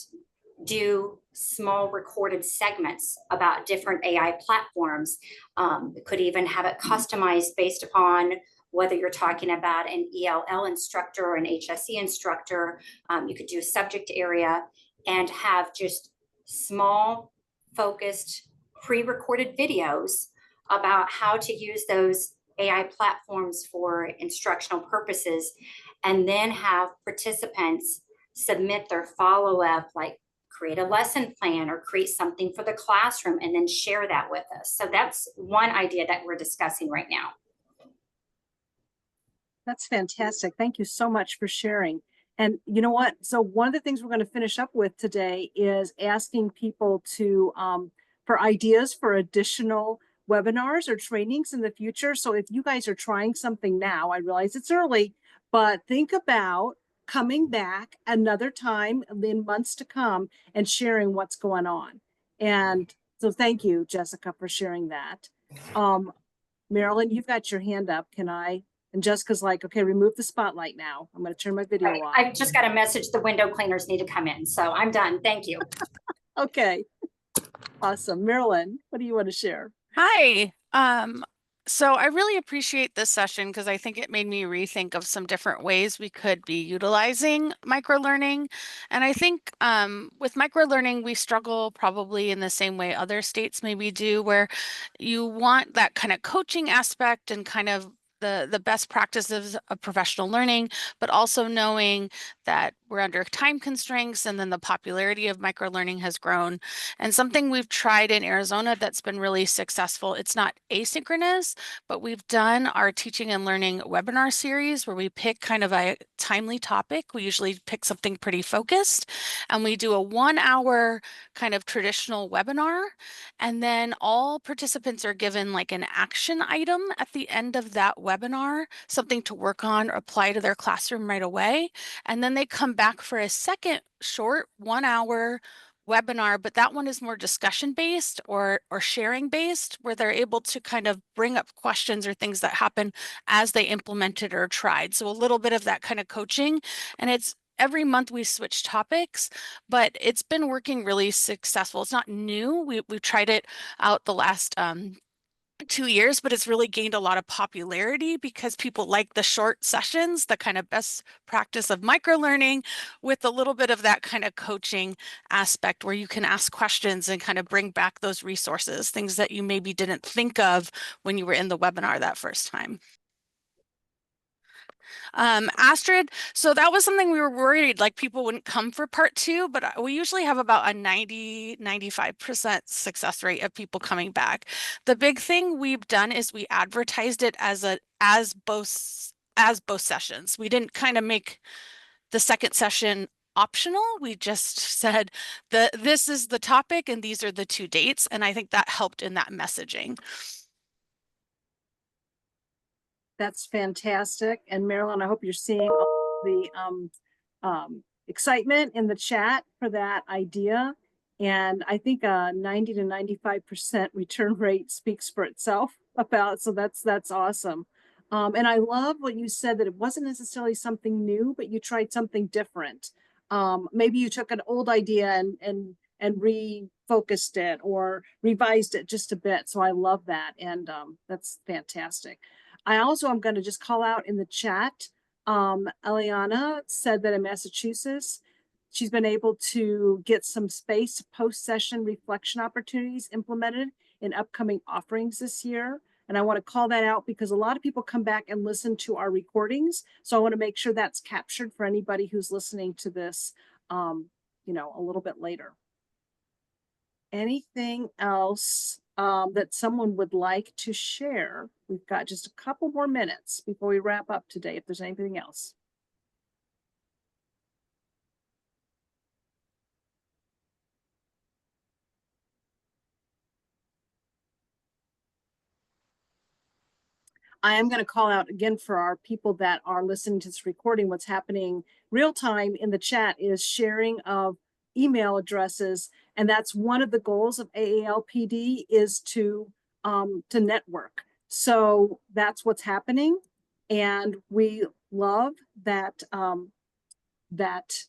do small recorded segments about different AI platforms. We could even have it customized based upon whether you're talking about an ELL instructor or an HSE instructor. You could do a subject area and have just small, focused, pre-recorded videos about how to use those AI platforms for instructional purposes, and then have participants submit their follow-up, like create a lesson plan or create something for the classroom and then share that with us. So that's one idea that we're discussing right now. That's fantastic. Thank you so much for sharing. And you know what? So one of the things we're going to finish up with today is asking people to for ideas for additional webinars or trainings in the future. So if you guys are trying something now, I realize it's early, but think about coming back another time in months to come and sharing what's going on. And so thank you, Jessica, for sharing that. Marilyn, you've got your hand up. Can I And Jessica's like, okay, remove the spotlight now. I'm going to turn my video off. I just got a message. The window cleaners need to come in. So I'm done. Thank you. Okay. Awesome. Marilyn, what do you want to share? Hi. So I really appreciate this session because I think it made me rethink of some different ways we could be utilizing microlearning. And I think with microlearning, we struggle probably in the same way other states maybe do, where you want that kind of coaching aspect and kind of the best practices of professional learning, but also knowing that we're under time constraints and then the popularity of microlearning has grown. And something we've tried in Arizona that's been really successful, it's not asynchronous, but we've done our teaching and learning webinar series where we pick kind of a timely topic. We usually pick something pretty focused, and we do a 1 hour kind of traditional webinar. And then all participants are given like an action item at the end of that webinar, something to work on or apply to their classroom right away. And then they come back for a second short 1 hour webinar, but that one is more discussion based or sharing based, where they're able to kind of bring up questions or things that happen as they implemented or tried. So a little bit of that kind of coaching. And it's every month we switch topics, but it's been working really successful. It's not new. We've tried it out the last 2 years, but it's really gained a lot of popularity because people like the short sessions, the kind of best practice of microlearning with a little bit of that kind of coaching aspect where you can ask questions and kind of bring back those resources, things that you maybe didn't think of when you were in the webinar that first time. Astrid, so that was something we were worried like people wouldn't come for part 2, but we usually have about a 95% success rate of people coming back. The big thing we've done is we advertised it as both sessions. We didn't kind of make the second session optional. We just said this is the topic and these are the 2 dates, and I think that helped in that messaging. That's fantastic. And Marilyn, I hope you're seeing all the excitement in the chat for that idea. And I think a 90 to 95% return rate speaks for itself about, so that's awesome. And I love what you said, that it wasn't necessarily something new, but you tried something different. Maybe you took an old idea and refocused it or revised it just a bit. So I love that. And that's fantastic. I also am going to just call out in the chat. Eliana said that in Massachusetts, she's been able to get some space post-session reflection opportunities implemented in upcoming offerings this year. And I want to call that out because a lot of people come back and listen to our recordings. So I want to make sure that's captured for anybody who's listening to this, you know, a little bit later. Anything else that someone would like to share? We've got just a couple more minutes before we wrap up today, if there's anything else. I am going to call out again for our people that are listening to this recording. What's happening real time in the chat is sharing of email addresses. And that's one of the goals of AALPD, is to network. So that's what's happening. And we love that, that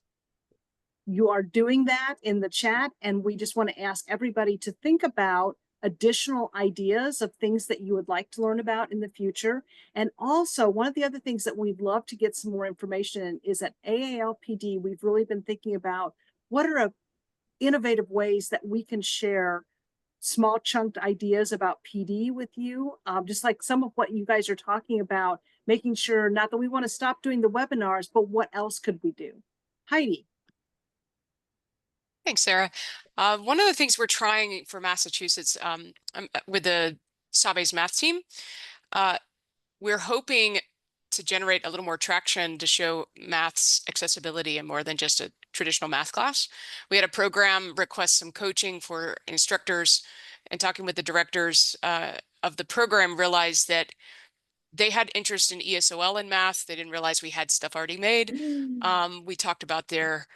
you are doing that in the chat. And we just want to ask everybody to think about additional ideas of things that you would like to learn about in the future. And also, one of the other things that we'd love to get some more information in is at AALPD, we've really been thinking about what are innovative ways that we can share small chunked ideas about PD with you, just like some of what you guys are talking about, making sure not that we want to stop doing the webinars, but what else could we do? Heidi. Thanks, Sarah. One of the things we're trying for Massachusetts with the COABE's math team, we're hoping to generate a little more traction to show math's accessibility in more than just a traditional math class. We had a program request some coaching for instructors, and talking with the directors of the program realized that they had interest in ESOL and math. They didn't realize we had stuff already made. We talked about their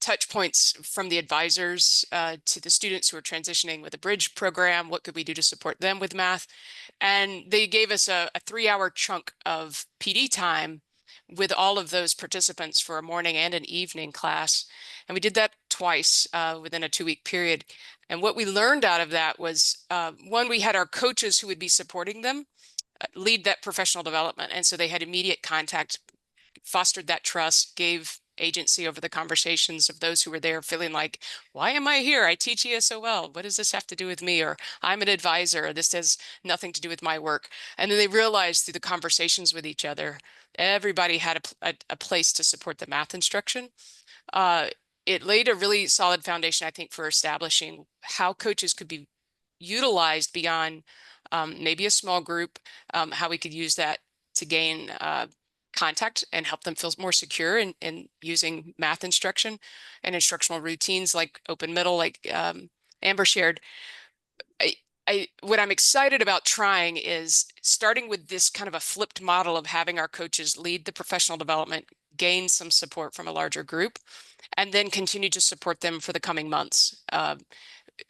touch points from the advisors to the students who are transitioning with a bridge program. What could we do to support them with math? And they gave us a 3-hour chunk of PD time with all of those participants for a morning and an evening class. And we did that twice within a 2-week period. And what we learned out of that was, one, we had our coaches who would be supporting them lead that professional development. And so they had immediate contact, fostered that trust, gave agency over the conversations of those who were there, feeling like, why am I here? I teach ESOL. What does this have to do with me? Or I'm an advisor. This has nothing to do with my work. And then they realized through the conversations with each other, everybody had a place to support the math instruction. It laid a really solid foundation, I think, for establishing how coaches could be utilized beyond maybe a small group, how we could use that to gain contact and help them feel more secure in using math instruction and instructional routines like open middle, like Amber shared. What I'm excited about trying is starting with this kind of a flipped model of having our coaches lead the professional development, gain some support from a larger group, and then continue to support them for the coming months.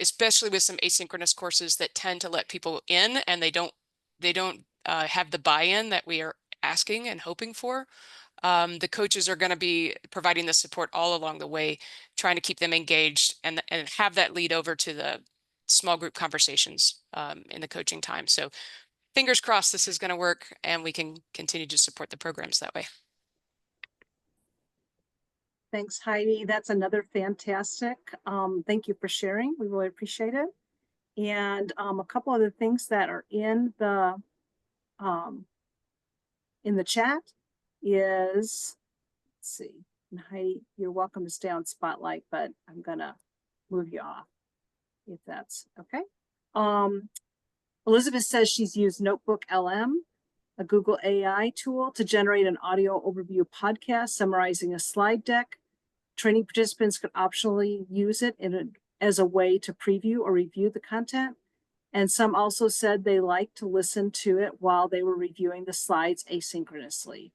Especially with some asynchronous courses that tend to let people in and they don't have the buy-in that we are asking and hoping for. The coaches are going to be providing the support all along the way, trying to keep them engaged and have that lead over to the small group conversations in the coaching time. So fingers crossed this is going to work and we can continue to support the programs that way. Thanks, Heidi. That's another fantastic. Thank you for sharing. We really appreciate it. And a couple other things that are in the chat is, let's see, and Heidi, you're welcome to stay on spotlight, but I'm gonna move you off if that's okay. Elizabeth says she's used Notebook LM, a Google AI tool, to generate an audio overview podcast summarizing a slide deck. Training participants could optionally use it as a way to preview or review the content. And some also said they like to listen to it while they were reviewing the slides asynchronously.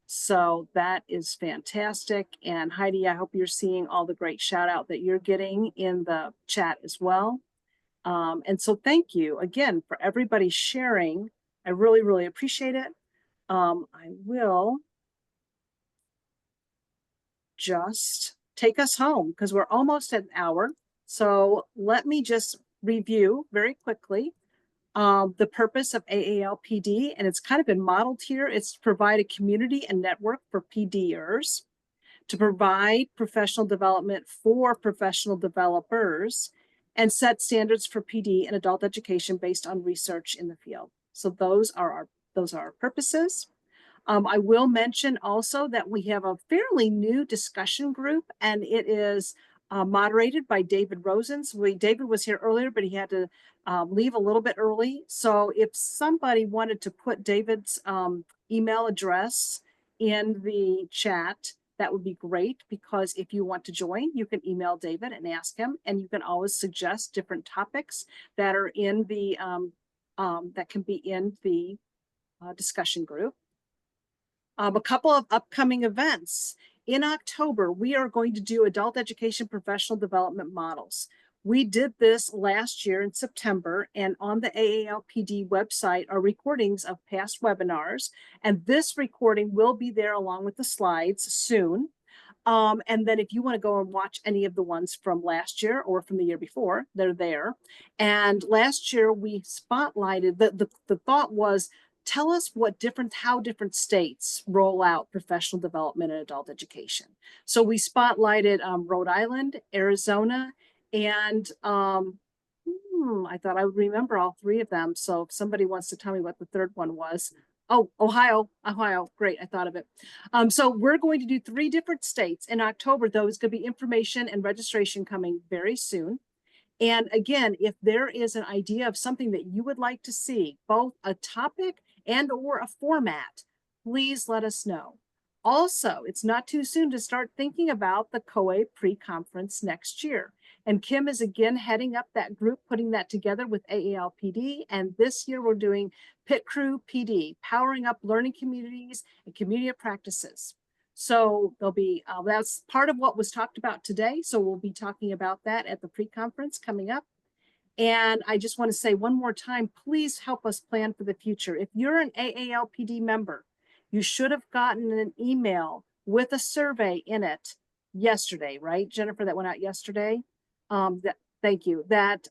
So that is fantastic. And Heidi, I hope you're seeing all the great shout out that you're getting in the chat as well. And so thank you again for everybody sharing. I really, really appreciate it. I will just take us home because we're almost at an hour. So let me just review very quickly the purpose of AALPD, and it's kind of been modeled here. It's to provide a community and network for PDers, to provide professional development for professional developers, and set standards for PD and adult education based on research in the field. So those are our purposes. I will mention also that we have a fairly new discussion group, and it is moderated by David Rosens. David was here earlier, but he had to leave a little bit early. So if somebody wanted to put David's email address in the chat, that would be great, because if you want to join, you can email David and ask him, and you can always suggest different topics that are in the that can be in the discussion group. A couple of upcoming events. In October, we are going to do adult education professional development models. We did this last year in September, and on the AALPD website are recordings of past webinars, and this recording will be there along with the slides soon. And then if you want to go and watch any of the ones from last year or from the year before, they're there. And last year we spotlighted, the thought was, tell us how different states roll out professional development and adult education. So we spotlighted Rhode Island, Arizona, and I thought I would remember all three of them. So if somebody wants to tell me what the third one was. Oh, Ohio, great, I thought of it. So we're going to do 3 different states in October, though. It's going to be information and registration coming very soon. And again, if there is an idea of something that you would like to see, both a topic and or a format, please let us know. Also, it's not too soon to start thinking about the COABE pre-conference next year. And Kim is again heading up that group, putting that together with AALPD. And this year we're doing Pit Crew PD, powering up learning communities and community of practices. So there'll be, that's part of what was talked about today. So we'll be talking about that at the pre-conference coming up. And I just want to say one more time, please help us plan for the future. If you're an AALPD member, you should have gotten an email with a survey in it yesterday, right, Jennifer, that went out yesterday? Thank you. That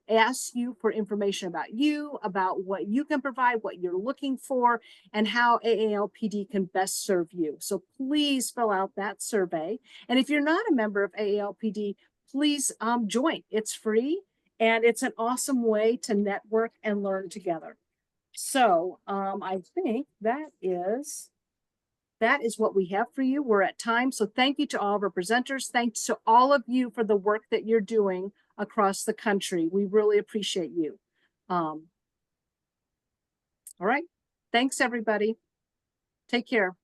asks you for information about you, about what you can provide, what you're looking for, and how AALPD can best serve you. So please fill out that survey. And if you're not a member of AALPD, please join. It's free. And it's an awesome way to network and learn together. So I think that is what we have for you. We're at time. So thank you to all of our presenters. Thanks to all of you for the work that you're doing across the country. We really appreciate you. All right. Thanks, everybody. Take care.